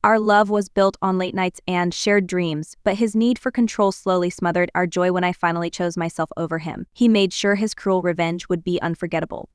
Our love was built on late nights and shared dreams, but his need for control slowly smothered our joy when I finally chose myself over him. He made sure his cruel revenge would be unforgettable.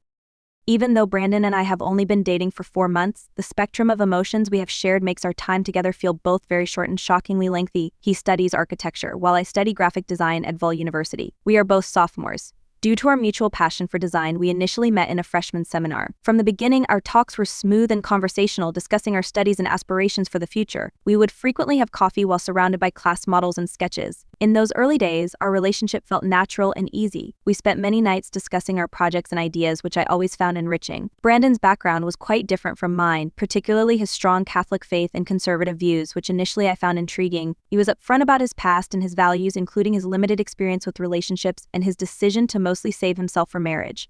Even though Brandon and I have only been dating for 4 months, the spectrum of emotions we have shared makes our time together feel both very short and shockingly lengthy. He studies architecture, while I study graphic design at Vol University. We are both sophomores. Due to our mutual passion for design, we initially met in a freshman seminar. From the beginning, our talks were smooth and conversational, discussing our studies and aspirations for the future. We would frequently have coffee while surrounded by class models and sketches. In those early days, our relationship felt natural and easy. We spent many nights discussing our projects and ideas, which I always found enriching. Brandon's background was quite different from mine, particularly his strong Catholic faith and conservative views, which initially I found intriguing. He was upfront about his past and his values, including his limited experience with relationships and his decision to mostly save himself for marriage.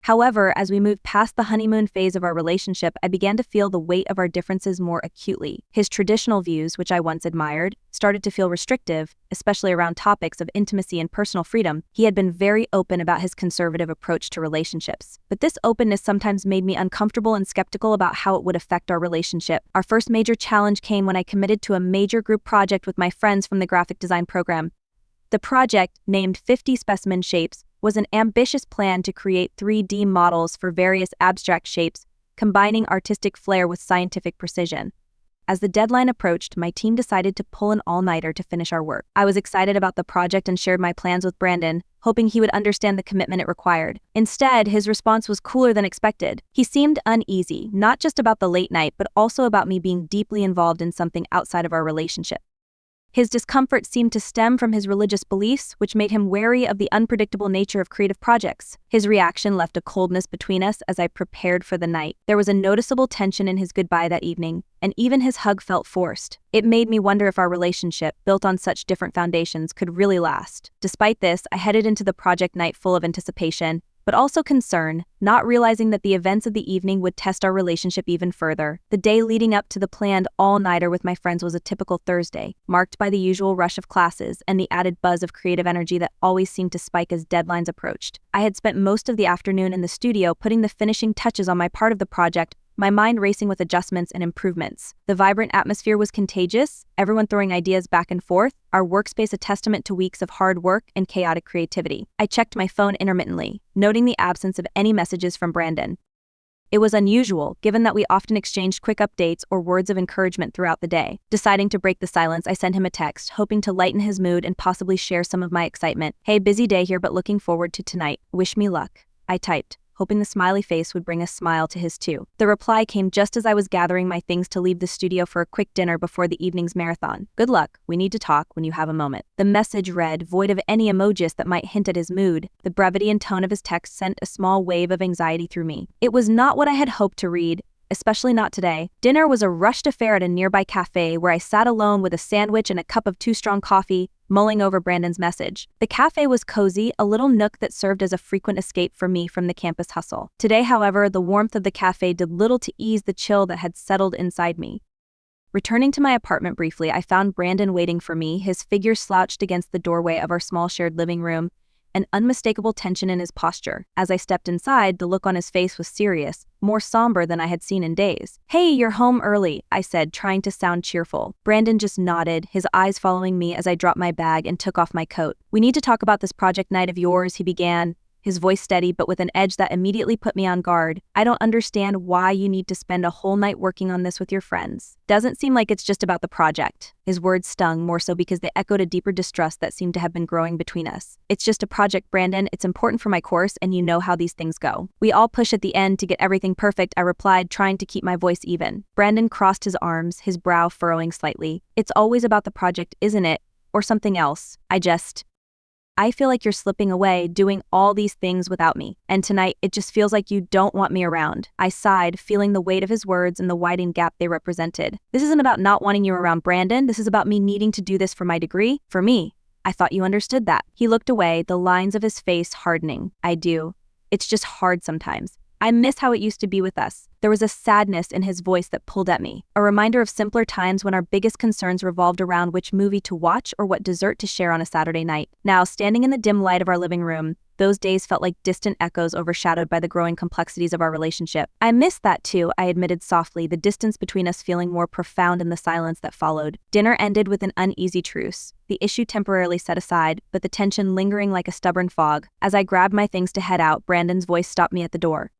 However, as we moved past the honeymoon phase of our relationship, I began to feel the weight of our differences more acutely. His traditional views, which I once admired, started to feel restrictive, especially around topics of intimacy and personal freedom. He had been very open about his conservative approach to relationships, but this openness sometimes made me uncomfortable and skeptical about how it would affect our relationship. Our first major challenge came when I committed to a major group project with my friends from the graphic design program. The project, named 50 Specimen Shapes, was an ambitious plan to create 3D models for various abstract shapes, combining artistic flair with scientific precision. As the deadline approached, my team decided to pull an all-nighter to finish our work. I was excited about the project and shared my plans with Brandon, hoping he would understand the commitment it required. Instead, his response was cooler than expected. He seemed uneasy, not just about the late night, but also about me being deeply involved in something outside of our relationship. His discomfort seemed to stem from his religious beliefs, which made him wary of the unpredictable nature of creative projects. His reaction left a coldness between us as I prepared for the night. There was a noticeable tension in his goodbye that evening, and even his hug felt forced. It made me wonder if our relationship, built on such different foundations, could really last. Despite this, I headed into the project night full of anticipation, but also concern, not realizing that the events of the evening would test our relationship even further. The day leading up to the planned all-nighter with my friends was a typical Thursday, marked by the usual rush of classes and the added buzz of creative energy that always seemed to spike as deadlines approached. I had spent most of the afternoon in the studio putting the finishing touches on my part of the project, my mind racing with adjustments and improvements. The vibrant atmosphere was contagious, everyone throwing ideas back and forth, our workspace a testament to weeks of hard work and chaotic creativity. I checked my phone intermittently, noting the absence of any messages from Brandon. It was unusual, given that we often exchanged quick updates or words of encouragement throughout the day. Deciding to break the silence, I sent him a text, hoping to lighten his mood and possibly share some of my excitement. "Hey, busy day here, but looking forward to tonight. Wish me luck," I typed, hoping the smiley face would bring a smile to his too. The reply came just as I was gathering my things to leave the studio for a quick dinner before the evening's marathon. "Good luck. We need to talk when you have a moment." The message read, void of any emojis that might hint at his mood. The brevity and tone of his text sent a small wave of anxiety through me. It was not what I had hoped to read, especially not today. Dinner was a rushed affair at a nearby cafe where I sat alone with a sandwich and a cup of too-strong coffee, mulling over Brandon's message. The cafe was cozy, a little nook that served as a frequent escape for me from the campus hustle. Today, however, the warmth of the cafe did little to ease the chill that had settled inside me. Returning to my apartment briefly, I found Brandon waiting for me, his figure slouched against the doorway of our small shared living room, an unmistakable tension in his posture. As I stepped inside, the look on his face was serious, more somber than I had seen in days. "Hey, you're home early," I said, trying to sound cheerful. Brandon just nodded, his eyes following me as I dropped my bag and took off my coat. "We need to talk about this project night of yours," he began, his voice steady but with an edge that immediately put me on guard. "I don't understand why you need to spend a whole night working on this with your friends. Doesn't seem like it's just about the project." His words stung, more so because they echoed a deeper distrust that seemed to have been growing between us. "It's just a project, Brandon. It's important for my course, and you know how these things go. We all push at the end to get everything perfect," I replied, trying to keep my voice even. Brandon crossed his arms, his brow furrowing slightly. "It's always about the project, isn't it? Or something else?" I feel like you're slipping away, doing all these things without me. And tonight, it just feels like you don't want me around." I sighed, feeling the weight of his words and the widening gap they represented. "This isn't about not wanting you around, Brandon. This is about me needing to do this for my degree. For me. I thought you understood that." He looked away, the lines of his face hardening. "I do. It's just hard sometimes. I miss how it used to be with us." There was a sadness in his voice that pulled at me, a reminder of simpler times when our biggest concerns revolved around which movie to watch or what dessert to share on a Saturday night. Now, standing in the dim light of our living room, Those days felt like distant echoes overshadowed by the growing complexities of our relationship. I missed that too, I admitted softly, the distance between us feeling more profound in the silence that followed. Dinner ended with an uneasy truce, the issue temporarily set aside, but the tension lingering like a stubborn fog. As I grabbed my things to head out, Brandon's voice stopped me at the door.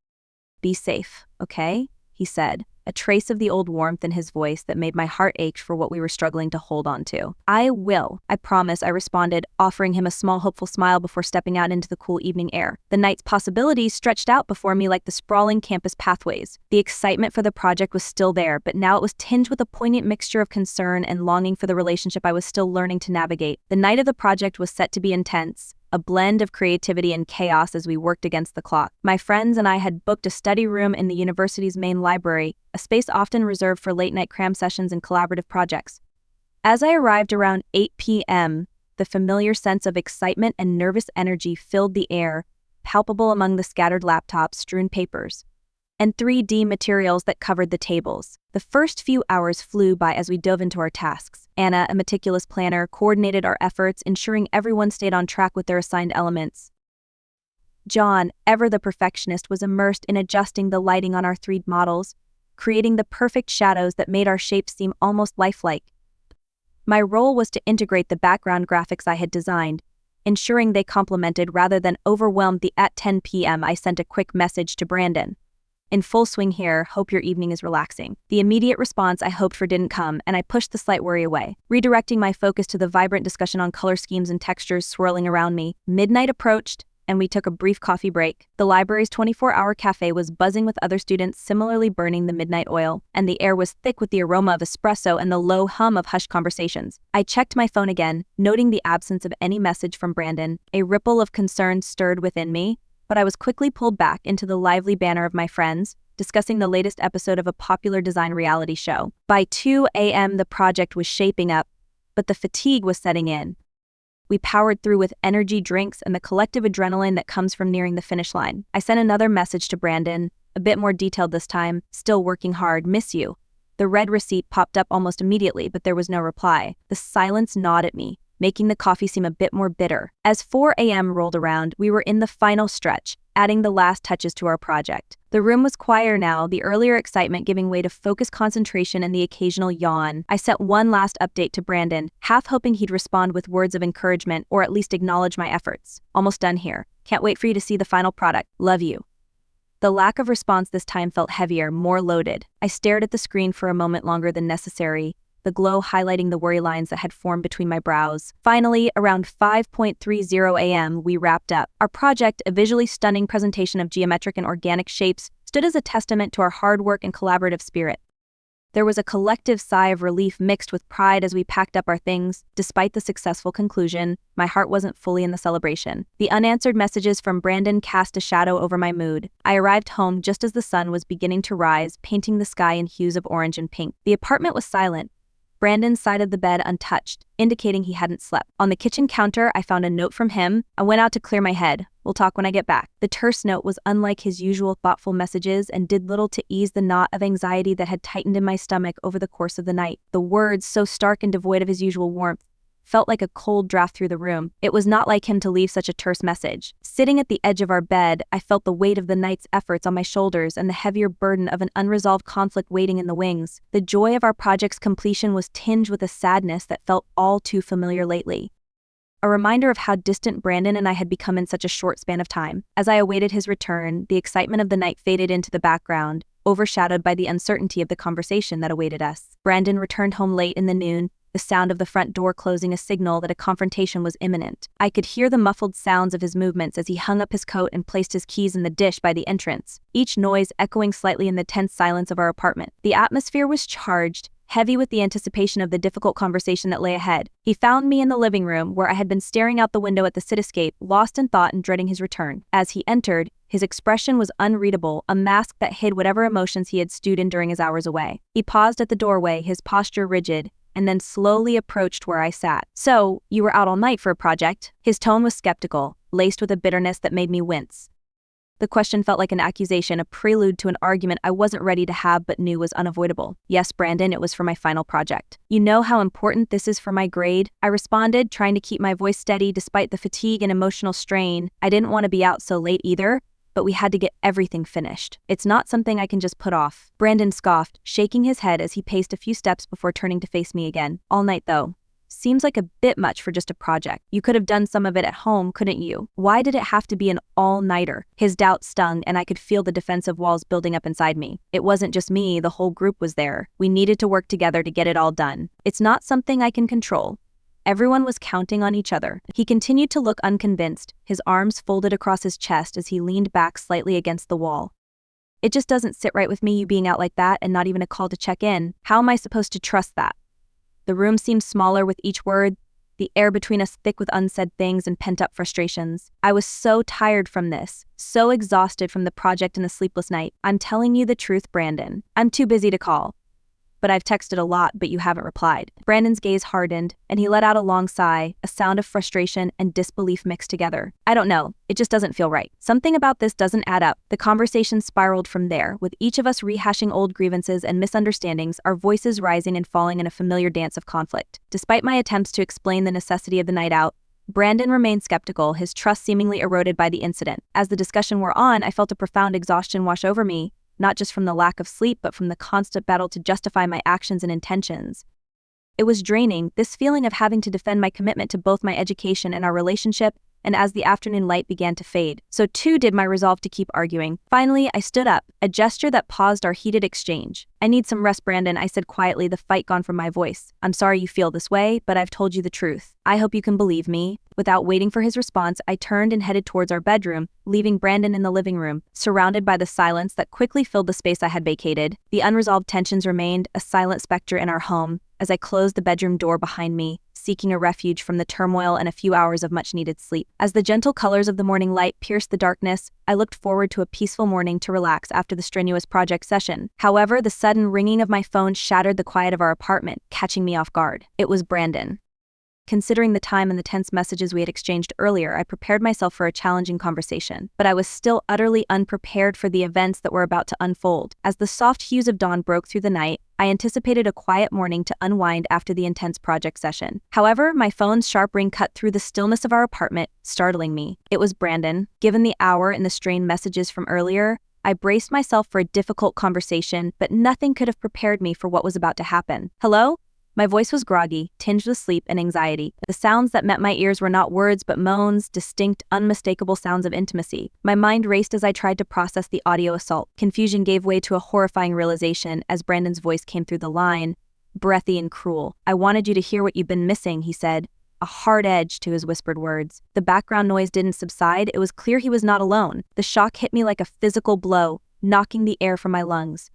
"Be safe, okay?" he said, a trace of the old warmth in his voice that made my heart ache for what we were struggling to hold on to. "I will, I promise," I responded, offering him a small hopeful smile before stepping out into the cool evening air. The night's possibilities stretched out before me like the sprawling campus pathways. The excitement for the project was still there, but now it was tinged with a poignant mixture of concern and longing for the relationship I was still learning to navigate. The night of the project was set to be intense, a blend of creativity and chaos as we worked against the clock. My friends and I had booked a study room in the university's main library, a space often reserved for late-night cram sessions and collaborative projects. As I arrived around 8 p.m., the familiar sense of excitement and nervous energy filled the air, palpable among the scattered laptops, strewn papers, and 3D materials that covered the tables. The first few hours flew by as we dove into our tasks. Anna, a meticulous planner, coordinated our efforts, ensuring everyone stayed on track with their assigned elements. John, ever the perfectionist, was immersed in adjusting the lighting on our 3D models, creating the perfect shadows that made our shapes seem almost lifelike. My role was to integrate the background graphics I had designed, ensuring they complemented rather than overwhelmed the. At 10 p.m., I sent a quick message to Brandon. "In full swing here, hope your evening is relaxing." The immediate response I hoped for didn't come, and I pushed the slight worry away, redirecting my focus to the vibrant discussion on color schemes and textures swirling around me. Midnight approached, and we took a brief coffee break. The library's 24-hour cafe was buzzing with other students similarly burning the midnight oil, and the air was thick with the aroma of espresso and the low hum of hushed conversations. I checked my phone again, noting the absence of any message from Brandon. A ripple of concern stirred within me, but I was quickly pulled back into the lively banter of my friends, discussing the latest episode of a popular design reality show. By 2 a.m., the project was shaping up, but the fatigue was setting in. We powered through with energy drinks and the collective adrenaline that comes from nearing the finish line. I sent another message to Brandon, a bit more detailed this time. "Still working hard, miss you." The red receipt popped up almost immediately, but there was no reply. The silence gnawed at me, making the coffee seem a bit more bitter. As 4 a.m. rolled around, we were in the final stretch, adding the last touches to our project. The room was quieter now, the earlier excitement giving way to focused concentration and the occasional yawn. I sent one last update to Brandon, half hoping he'd respond with words of encouragement or at least acknowledge my efforts. "Almost done here. Can't wait for you to see the final product. Love you." The lack of response this time felt heavier, more loaded. I stared at the screen for a moment longer than necessary, the glow highlighting the worry lines that had formed between my brows. Finally, around 5:30 a.m., we wrapped up. Our project, a visually stunning presentation of geometric and organic shapes, stood as a testament to our hard work and collaborative spirit. There was a collective sigh of relief mixed with pride as we packed up our things. Despite the successful conclusion, my heart wasn't fully in the celebration. The unanswered messages from Brandon cast a shadow over my mood. I arrived home just as the sun was beginning to rise, painting the sky in hues of orange and pink. The apartment was silent, Brandon's side of the bed untouched, indicating he hadn't slept. On the kitchen counter, I found a note from him. "I went out to clear my head. We'll talk when I get back." The terse note was unlike his usual thoughtful messages and did little to ease the knot of anxiety that had tightened in my stomach over the course of the night. The words, so stark and devoid of his usual warmth, felt like a cold draft through the room. It was not like him to leave such a terse message. Sitting at the edge of our bed, I felt the weight of the night's efforts on my shoulders and the heavier burden of an unresolved conflict waiting in the wings. The joy of our project's completion was tinged with a sadness that felt all too familiar lately. A reminder of how distant Brandon and I had become in such a short span of time. As I awaited his return, the excitement of the night faded into the background, overshadowed by the uncertainty of the conversation that awaited us. Brandon returned home late in the noon, the sound of the front door closing a signal that a confrontation was imminent. I could hear the muffled sounds of his movements as he hung up his coat and placed his keys in the dish by the entrance, each noise echoing slightly in the tense silence of our apartment. The atmosphere was charged, heavy with the anticipation of the difficult conversation that lay ahead. He found me in the living room, where I had been staring out the window at the cityscape, lost in thought and dreading his return. As he entered, his expression was unreadable, a mask that hid whatever emotions he had stewed in during his hours away. He paused at the doorway, his posture rigid, and then slowly approached where I sat. "So, you were out all night for a project?" His tone was skeptical, laced with a bitterness that made me wince. The question felt like an accusation, a prelude to an argument I wasn't ready to have but knew was unavoidable. Yes, Brandon, it was for my final project. You know how important this is for my grade? I responded, trying to keep my voice steady despite the fatigue and emotional strain. I didn't want to be out so late either, but we had to get everything finished. It's not something I can just put off. Brandon scoffed, shaking his head as he paced a few steps before turning to face me again. All night, though. Seems like a bit much for just a project. You could have done some of it at home, couldn't you? Why did it have to be an all-nighter? His doubt stung, and I could feel the defensive walls building up inside me. It wasn't just me, the whole group was there. We needed to work together to get it all done. It's not something I can control. Everyone was counting on each other. He continued to look unconvinced, his arms folded across his chest as he leaned back slightly against the wall. It just doesn't sit right with me, you being out like that and not even a call to check in. How am I supposed to trust that? The room seemed smaller with each word, the air between us thick with unsaid things and pent-up frustrations. I was so tired from this, so exhausted from the project and the sleepless night. I'm telling you the truth, Brandon. I'm too busy to call. But I've texted a lot, but you haven't replied. Brandon's gaze hardened, and he let out a long sigh, a sound of frustration and disbelief mixed together. I don't know. It just doesn't feel right. Something about this doesn't add up. The conversation spiraled from there, with each of us rehashing old grievances and misunderstandings, our voices rising and falling in a familiar dance of conflict. Despite my attempts to explain the necessity of the night out, Brandon remained skeptical, his trust seemingly eroded by the incident. As the discussion wore on, I felt a profound exhaustion wash over me, not just from the lack of sleep, but from the constant battle to justify my actions and intentions. It was draining, this feeling of having to defend my commitment to both my education and our relationship, and as the afternoon light began to fade, so too did my resolve to keep arguing. Finally, I stood up, a gesture that paused our heated exchange. I need some rest, Brandon, I said quietly, the fight gone from my voice. I'm sorry you feel this way, but I've told you the truth. I hope you can believe me. Without waiting for his response, I turned and headed towards our bedroom, leaving Brandon in the living room, surrounded by the silence that quickly filled the space I had vacated. The unresolved tensions remained, a silent specter in our home, as I closed the bedroom door behind me, seeking a refuge from the turmoil and a few hours of much-needed sleep. As the gentle colors of the morning light pierced the darkness, I looked forward to a peaceful morning to relax after the strenuous project session. However, the sudden ringing of my phone shattered the quiet of our apartment, catching me off guard. It was Brandon. Considering the time and the tense messages we had exchanged earlier, I prepared myself for a challenging conversation, but I was still utterly unprepared for the events that were about to unfold. As the soft hues of dawn broke through the night, I anticipated a quiet morning to unwind after the intense project session. However, my phone's sharp ring cut through the stillness of our apartment, startling me. It was Brandon. Given the hour and the strained messages from earlier, I braced myself for a difficult conversation, but nothing could have prepared me for what was about to happen. Hello? My voice was groggy, tinged with sleep and anxiety. The sounds that met my ears were not words but moans, distinct, unmistakable sounds of intimacy. My mind raced as I tried to process the audio assault. Confusion gave way to a horrifying realization as Brandon's voice came through the line, breathy and cruel. I wanted you to hear what you've been missing, he said, a hard edge to his whispered words. The background noise didn't subside. It was clear he was not alone. The shock hit me like a physical blow, knocking the air from my lungs.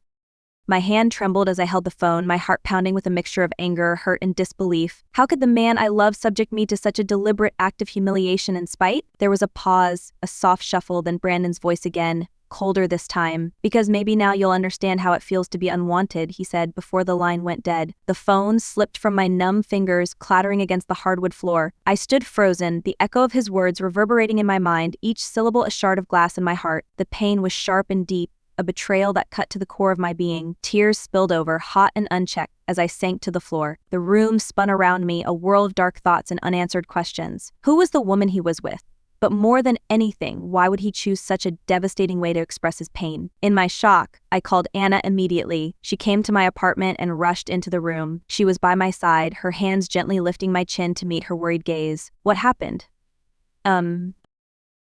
My hand trembled as I held the phone, my heart pounding with a mixture of anger, hurt, and disbelief. How could the man I loved subject me to such a deliberate act of humiliation and spite? There was a pause, a soft shuffle, then Brandon's voice again, colder this time. Because maybe now you'll understand how it feels to be unwanted, he said before the line went dead. The phone slipped from my numb fingers, clattering against the hardwood floor. I stood frozen, the echo of his words reverberating in my mind, each syllable a shard of glass in my heart. The pain was sharp and deep, a betrayal that cut to the core of my being. Tears spilled over, hot and unchecked, as I sank to the floor. The room spun around me, a whirl of dark thoughts and unanswered questions. Who was the woman he was with? But more than anything, why would he choose such a devastating way to express his pain? In my shock, I called Anna immediately. She came to my apartment and rushed into the room. She was by my side, her hands gently lifting my chin to meet her worried gaze. What happened? Oh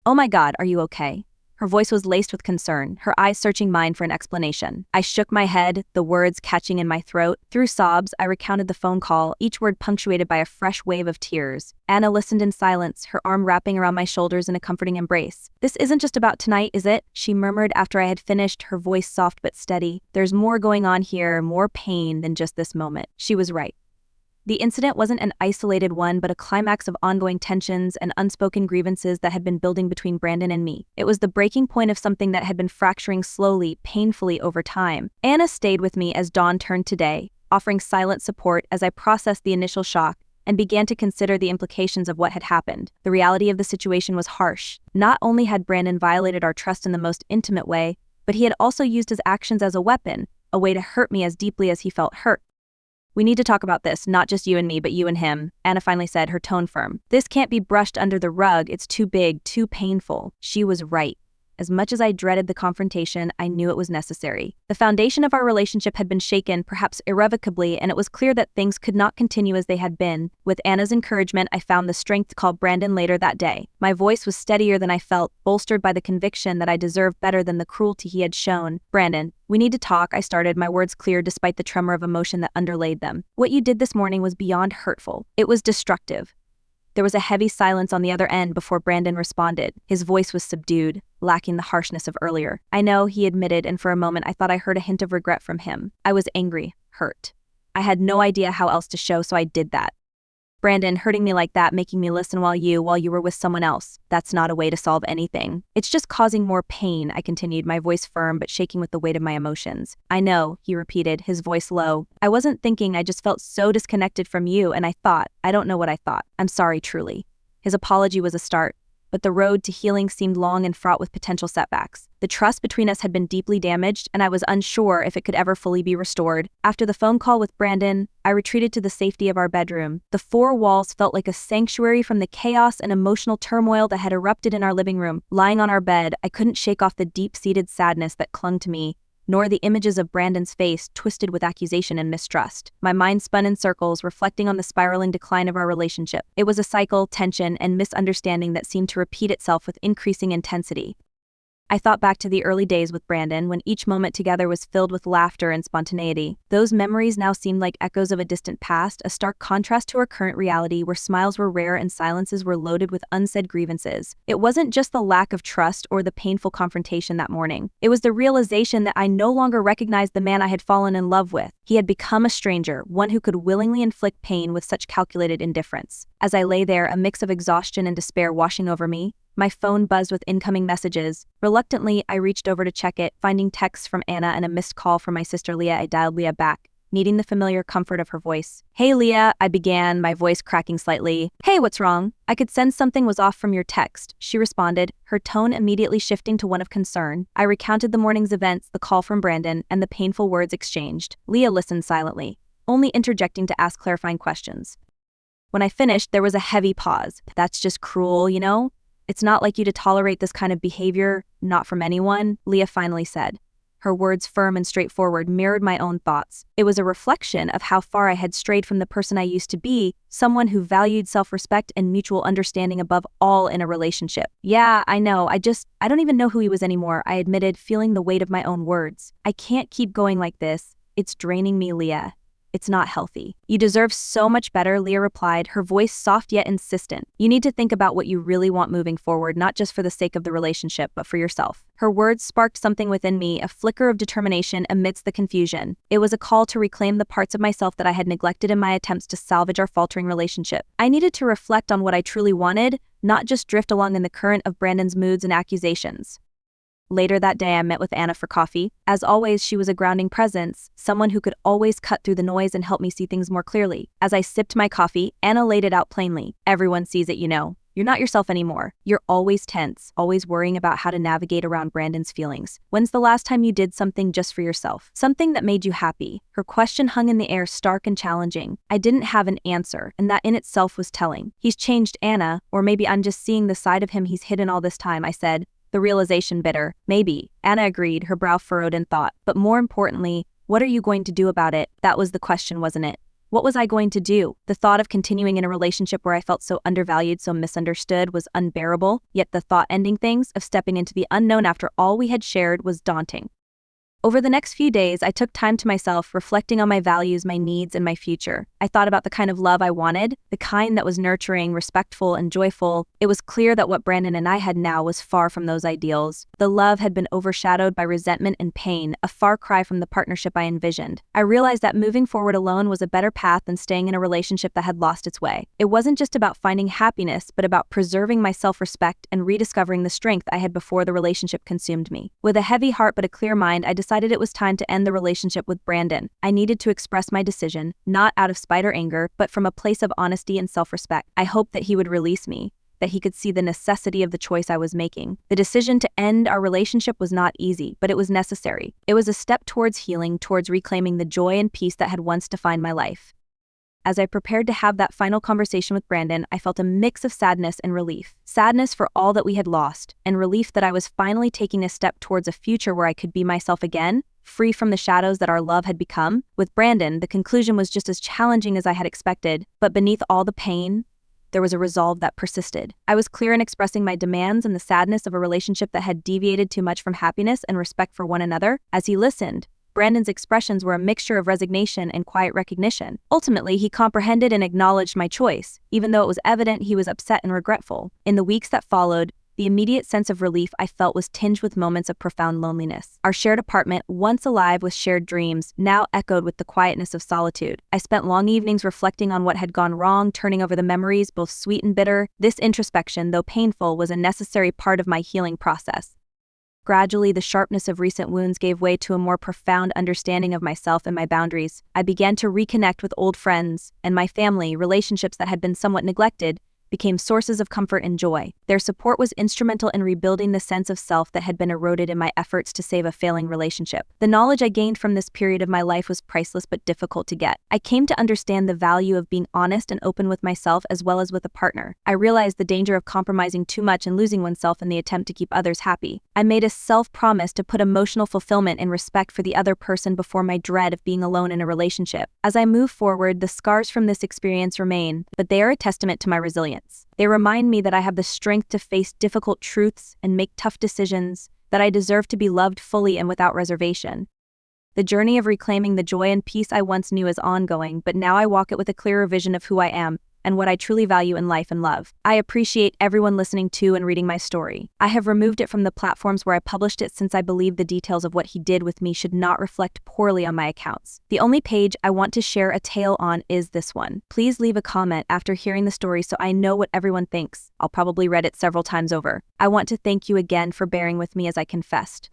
my God, are you okay? Her voice was laced with concern, her eyes searching mine for an explanation. I shook my head, the words catching in my throat. Through sobs, I recounted the phone call, each word punctuated by a fresh wave of tears. Anna listened in silence, her arm wrapping around my shoulders in a comforting embrace. This isn't just about tonight, is it? She murmured after I had finished, her voice soft but steady. There's more going on here, more pain than just this moment. She was right. The incident wasn't an isolated one, but a climax of ongoing tensions and unspoken grievances that had been building between Brandon and me. It was the breaking point of something that had been fracturing slowly, painfully over time. Anna stayed with me as dawn turned to day, offering silent support as I processed the initial shock and began to consider the implications of what had happened. The reality of the situation was harsh. Not only had Brandon violated our trust in the most intimate way, but he had also used his actions as a weapon, a way to hurt me as deeply as he felt hurt. "We need to talk about this, not just you and me, but you and him," Anna finally said, her tone firm. "This can't be brushed under the rug. It's too big, too painful." She was right. As much as I dreaded the confrontation, I knew it was necessary. The foundation of our relationship had been shaken, perhaps irrevocably, and it was clear that things could not continue as they had been. With Anna's encouragement, I found the strength to call Brandon later that day. My voice was steadier than I felt, bolstered by the conviction that I deserved better than the cruelty he had shown. "Brandon, we need to talk," I started, my words clear despite the tremor of emotion that underlaid them. "What you did this morning was beyond hurtful. It was destructive." There was a heavy silence on the other end before Brandon responded. His voice was subdued, lacking the harshness of earlier. "I know," he admitted, and for a moment I thought I heard a hint of regret from him. "I was angry, hurt. I had no idea how else to show, so I did that. Brandon, hurting me like that, making me listen while you were with someone else. That's not a way to solve anything. It's just causing more pain," I continued, my voice firm but shaking with the weight of my emotions. "I know," he repeated, his voice low. "I wasn't thinking, I just felt so disconnected from you, and I don't know what I thought. I'm sorry, truly." His apology was a start, but the road to healing seemed long and fraught with potential setbacks. The trust between us had been deeply damaged, and I was unsure if it could ever fully be restored. After the phone call with Brandon, I retreated to the safety of our bedroom. The four walls felt like a sanctuary from the chaos and emotional turmoil that had erupted in our living room. Lying on our bed, I couldn't shake off the deep-seated sadness that clung to me, nor the images of Brandon's face twisted with accusation and mistrust. My mind spun in circles, reflecting on the spiraling decline of our relationship. It was a cycle, tension, and misunderstanding that seemed to repeat itself with increasing intensity. I thought back to the early days with Brandon, when each moment together was filled with laughter and spontaneity. Those memories now seemed like echoes of a distant past, a stark contrast to our current reality where smiles were rare and silences were loaded with unsaid grievances. It wasn't just the lack of trust or the painful confrontation that morning. It was the realization that I no longer recognized the man I had fallen in love with. He had become a stranger, one who could willingly inflict pain with such calculated indifference. As I lay there, a mix of exhaustion and despair washing over me, my phone buzzed with incoming messages. Reluctantly, I reached over to check it, finding texts from Anna and a missed call from my sister Leah. I dialed Leah back, needing the familiar comfort of her voice. "Hey Leah," I began, my voice cracking slightly. "Hey, what's wrong? I could sense something was off from your text," she responded, her tone immediately shifting to one of concern. I recounted the morning's events, the call from Brandon, and the painful words exchanged. Leah listened silently, only interjecting to ask clarifying questions. When I finished, there was a heavy pause. "That's just cruel, you know? It's not like you to tolerate this kind of behavior, not from anyone," Leah finally said. Her words, firm and straightforward, mirrored my own thoughts. It was a reflection of how far I had strayed from the person I used to be, someone who valued self-respect and mutual understanding above all in a relationship. "Yeah, I know, I don't even know who he was anymore," I admitted, feeling the weight of my own words. "I can't keep going like this. It's draining me, Leah. It's not healthy." "You deserve so much better," Leah replied, her voice soft yet insistent. "You need to think about what you really want moving forward, not just for the sake of the relationship, but for yourself." Her words sparked something within me, a flicker of determination amidst the confusion. It was a call to reclaim the parts of myself that I had neglected in my attempts to salvage our faltering relationship. I needed to reflect on what I truly wanted, not just drift along in the current of Brandon's moods and accusations. Later that day, I met with Anna for coffee. As always, she was a grounding presence, someone who could always cut through the noise and help me see things more clearly. As I sipped my coffee, Anna laid it out plainly. "Everyone sees it, you know. You're not yourself anymore. You're always tense, always worrying about how to navigate around Brandon's feelings. When's the last time you did something just for yourself? Something that made you happy?" Her question hung in the air, stark and challenging. I didn't have an answer, and that in itself was telling. "He's changed, Anna, or maybe I'm just seeing the side of him he's hidden all this time," I said, the realization bitter. "Maybe," Anna agreed, her brow furrowed in thought. "But more importantly, what are you going to do about it?" That was the question, wasn't it? What was I going to do? The thought of continuing in a relationship where I felt so undervalued, so misunderstood, was unbearable, yet the thought ending things, of stepping into the unknown after all we had shared, was daunting. Over the next few days, I took time to myself, reflecting on my values, my needs, and my future. I thought about the kind of love I wanted, the kind that was nurturing, respectful, and joyful. It was clear that what Brandon and I had now was far from those ideals. The love had been overshadowed by resentment and pain, a far cry from the partnership I envisioned. I realized that moving forward alone was a better path than staying in a relationship that had lost its way. It wasn't just about finding happiness, but about preserving my self-respect and rediscovering the strength I had before the relationship consumed me. With a heavy heart but a clear mind, I decided decided it was time to end the relationship with Brandon. I needed to express my decision, not out of spite or anger, but from a place of honesty and self-respect. I hoped that he would release me, that he could see the necessity of the choice I was making. The decision to end our relationship was not easy, but it was necessary. It was a step towards healing, towards reclaiming the joy and peace that had once defined my life. As I prepared to have that final conversation with Brandon, I felt a mix of sadness and relief. Sadness for all that we had lost, and relief that I was finally taking a step towards a future where I could be myself again, free from the shadows that our love had become. With Brandon, the conclusion was just as challenging as I had expected, but beneath all the pain, there was a resolve that persisted. I was clear in expressing my demands and the sadness of a relationship that had deviated too much from happiness and respect for one another. As he listened, Brandon's expressions were a mixture of resignation and quiet recognition. Ultimately, he comprehended and acknowledged my choice, even though it was evident he was upset and regretful. In the weeks that followed, the immediate sense of relief I felt was tinged with moments of profound loneliness. Our shared apartment, once alive with shared dreams, now echoed with the quietness of solitude. I spent long evenings reflecting on what had gone wrong, turning over the memories, both sweet and bitter. This introspection, though painful, was a necessary part of my healing process. Gradually, the sharpness of recent wounds gave way to a more profound understanding of myself and my boundaries. I began to reconnect with old friends and my family. Relationships that had been somewhat neglected became sources of comfort and joy. Their support was instrumental in rebuilding the sense of self that had been eroded in my efforts to save a failing relationship. The knowledge I gained from this period of my life was priceless but difficult to get. I came to understand the value of being honest and open with myself as well as with a partner. I realized the danger of compromising too much and losing oneself in the attempt to keep others happy. I made a self-promise to put emotional fulfillment and respect for the other person before my dread of being alone in a relationship. As I move forward, the scars from this experience remain, but they are a testament to my resilience. They remind me that I have the strength to face difficult truths and make tough decisions, that I deserve to be loved fully and without reservation. The journey of reclaiming the joy and peace I once knew is ongoing, but now I walk it with a clearer vision of who I am and what I truly value in life and love. I appreciate everyone listening to and reading my story. I have removed it from the platforms where I published it since I believe the details of what he did with me should not reflect poorly on my accounts. The only page I want to share a tale on is this one. Please leave a comment after hearing the story so I know what everyone thinks. I'll probably read it several times over. I want to thank you again for bearing with me as I confessed.